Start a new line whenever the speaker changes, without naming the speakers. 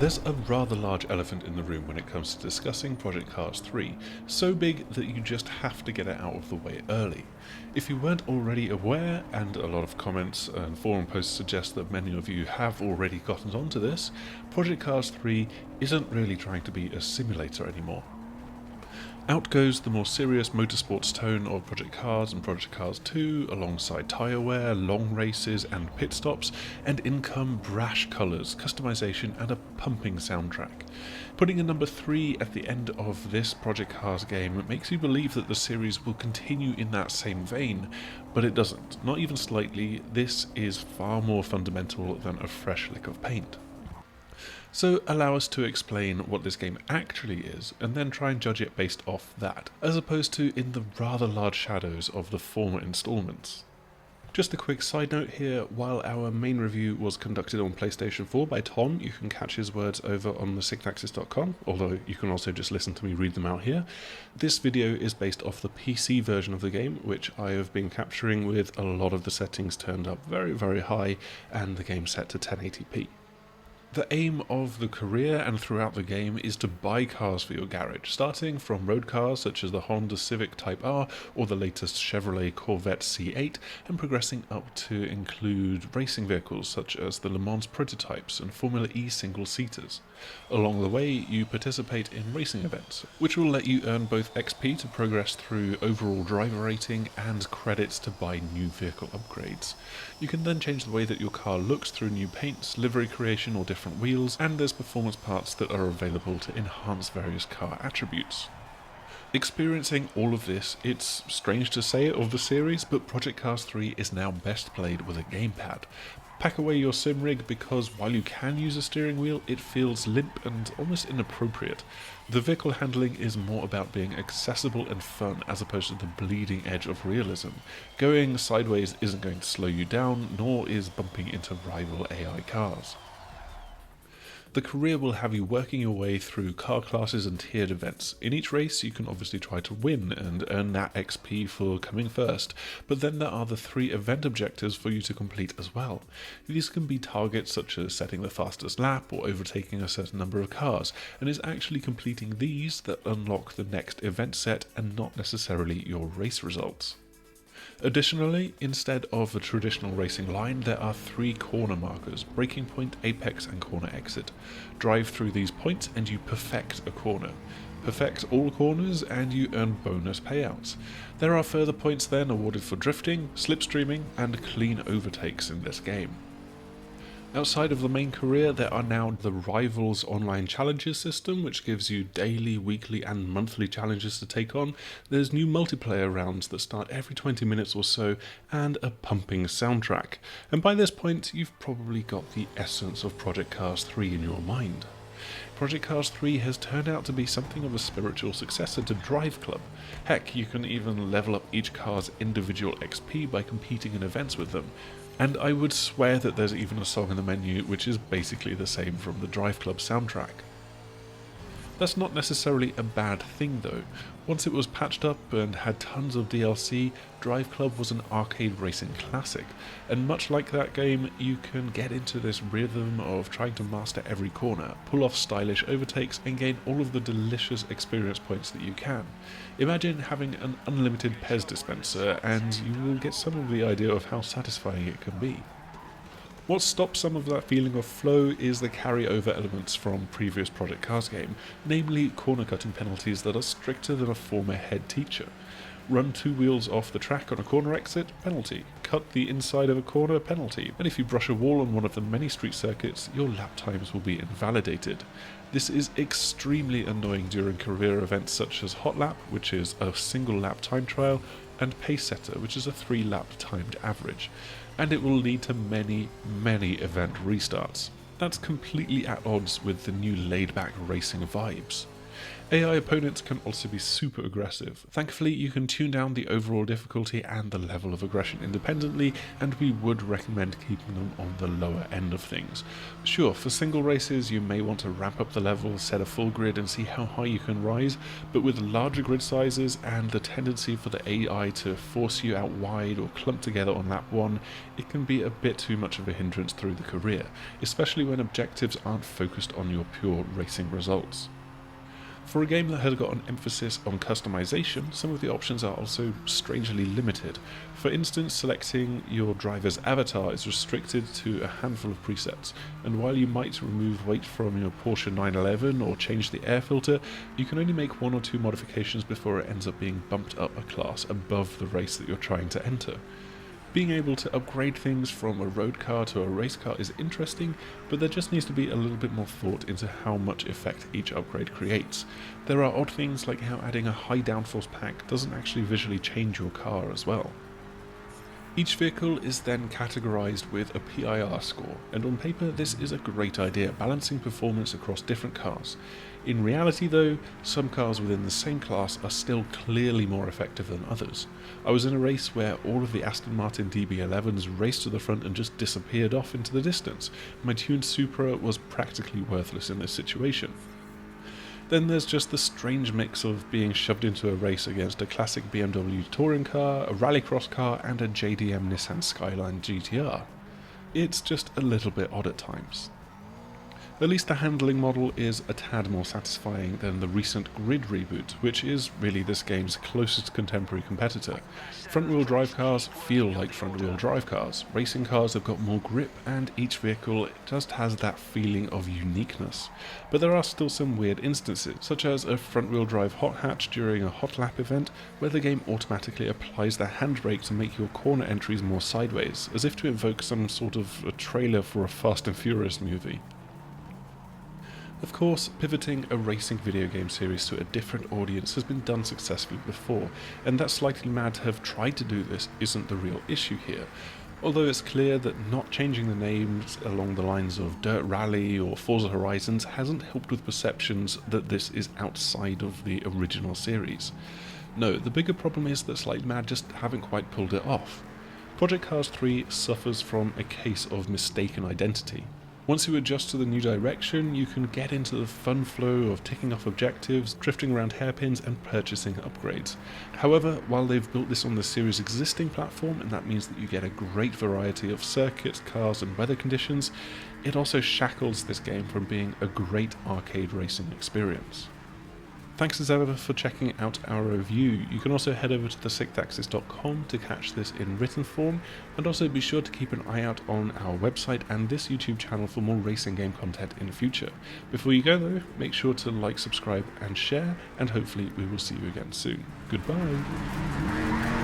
There's a rather large elephant in the room when it comes to discussing Project Cars 3, so big that you just have to get it out of the way early. If you weren't already aware, and a lot of comments and forum posts suggest that many of you have already gotten onto this, Project Cars 3 isn't really trying to be a simulator anymore. Out goes the more serious motorsports tone of Project Cars and Project Cars 2, alongside tyre wear, long races and pit stops, and in come brash colours, customisation and a pumping soundtrack. Putting a number 3 at the end of this Project Cars game makes you believe that the series will continue in that same vein, but it doesn't, not even slightly. This is far more fundamental than a fresh lick of paint. So allow us to explain what this game actually is, and then try and judge it based off that, as opposed to in the rather large shadows of the former installments. Just a quick side note here, while our main review was conducted on PlayStation 4 by Tom, you can catch his words over on thesixaxis.com, although you can also just listen to me read them out here. This video is based off the PC version of the game, which I have been capturing with a lot of the settings turned up very, very high, and the game set to 1080p. The aim of the career and throughout the game is to buy cars for your garage, starting from road cars such as the Honda Civic Type R or the latest Chevrolet Corvette C8, and progressing up to include racing vehicles such as the Le Mans prototypes and Formula E single-seaters. Along the way, you participate in racing events, which will let you earn both XP to progress through overall driver rating and credits to buy new vehicle upgrades. You can then change the way that your car looks through new paints, livery creation or different wheels, and there's performance parts that are available to enhance various car attributes. Experiencing all of this, it's strange to say it of the series, but Project Cars 3 is now best played with a gamepad. Pack away your sim rig because while you can use a steering wheel, it feels limp and almost inappropriate. The vehicle handling is more about being accessible and fun as opposed to the bleeding edge of realism. Going sideways isn't going to slow you down, nor is bumping into rival AI cars. The career will have you working your way through car classes and tiered events. In each race you can obviously try to win and earn that XP for coming first, but then there are the 3 event objectives for you to complete as well. These can be targets such as setting the fastest lap or overtaking a certain number of cars, and it's actually completing these that unlock the next event set and not necessarily your race results. Additionally, instead of a traditional racing line, there are 3 corner markers: braking point, apex and corner exit. Drive through these points and you perfect a corner. Perfect all corners and you earn bonus payouts. There are further points then awarded for drifting, slipstreaming and clean overtakes in this game. Outside of the main career, there are now the Rivals online challenges system, which gives you daily, weekly and monthly challenges to take on. There's new multiplayer rounds that start every 20 minutes or so, and a pumping soundtrack. And by this point, you've probably got the essence of Project Cars 3 in your mind. Project Cars 3 has turned out to be something of a spiritual successor to Drive Club. Heck, you can even level up each car's individual XP by competing in events with them. And I would swear that there's even a song in the menu which is basically the same from the Drive Club soundtrack. That's not necessarily a bad thing though. Once it was patched up and had tons of DLC, Drive Club was an arcade racing classic, and much like that game, you can get into this rhythm of trying to master every corner, pull off stylish overtakes and gain all of the delicious experience points that you can. Imagine having an unlimited Pez dispenser and you will get some of the idea of how satisfying it can be. What stops some of that feeling of flow is the carryover elements from previous Project Cars game, namely corner cutting penalties that are stricter than a former head teacher. Run 2 wheels off the track on a corner exit, penalty. Cut the inside of a corner, penalty. And if you brush a wall on one of the many street circuits, your lap times will be invalidated. This is extremely annoying during career events such as Hot Lap, which is a single lap time trial, and Pace Setter, which is a 3-lap timed average. And it will lead to many, many event restarts. That's completely at odds with the new laid-back racing vibes. AI opponents can also be super aggressive. Thankfully, you can tune down the overall difficulty and the level of aggression independently, and we would recommend keeping them on the lower end of things. Sure, for single races you may want to ramp up the level, set a full grid and see how high you can rise, but with larger grid sizes and the tendency for the AI to force you out wide or clump together on lap 1, it can be a bit too much of a hindrance through the career, especially when objectives aren't focused on your pure racing results. For a game that has got an emphasis on customization, some of the options are also strangely limited. For instance, selecting your driver's avatar is restricted to a handful of presets, and while you might remove weight from your Porsche 911 or change the air filter, you can only make 1 or 2 modifications before it ends up being bumped up a class above the race that you're trying to enter. Being able to upgrade things from a road car to a race car is interesting, but there just needs to be a little bit more thought into how much effect each upgrade creates. There are odd things like how adding a high downforce pack doesn't actually visually change your car as well. Each vehicle is then categorized with a PIR score, and on paper this is a great idea, balancing performance across different cars. In reality though, some cars within the same class are still clearly more effective than others. I was in a race where all of the Aston Martin DB11s raced to the front and just disappeared off into the distance. My tuned Supra was practically worthless in this situation. Then there's just the strange mix of being shoved into a race against a classic BMW touring car, a rallycross car and a JDM Nissan Skyline GTR. It's just a little bit odd at times. At least the handling model is a tad more satisfying than the recent Grid reboot, which is really this game's closest contemporary competitor. Front-wheel drive cars feel like front-wheel drive cars, racing cars have got more grip, and each vehicle just has that feeling of uniqueness. But there are still some weird instances, such as a front-wheel drive hot hatch during a hot lap event, where the game automatically applies the handbrake to make your corner entries more sideways, as if to invoke some sort of a trailer for a Fast and Furious movie. Of course, pivoting a racing video game series to a different audience has been done successfully before, and that Slightly Mad to have tried to do this isn't the real issue here. Although it's clear that not changing the names along the lines of Dirt Rally or Forza Horizons hasn't helped with perceptions that this is outside of the original series. No, the bigger problem is that Slightly Mad just haven't quite pulled it off. Project Cars 3 suffers from a case of mistaken identity. Once you adjust to the new direction, you can get into the fun flow of ticking off objectives, drifting around hairpins and purchasing upgrades. However, while they've built this on the series' existing platform, and that means that you get a great variety of circuits, cars and weather conditions, it also shackles this game from being a great arcade racing experience. Thanks as ever for checking out our review. You can also head over to thesixaxis.com to catch this in written form, and also be sure to keep an eye out on our website and this YouTube channel for more racing game content in the future. Before you go though, make sure to like, subscribe and share, and hopefully we will see you again soon. Goodbye!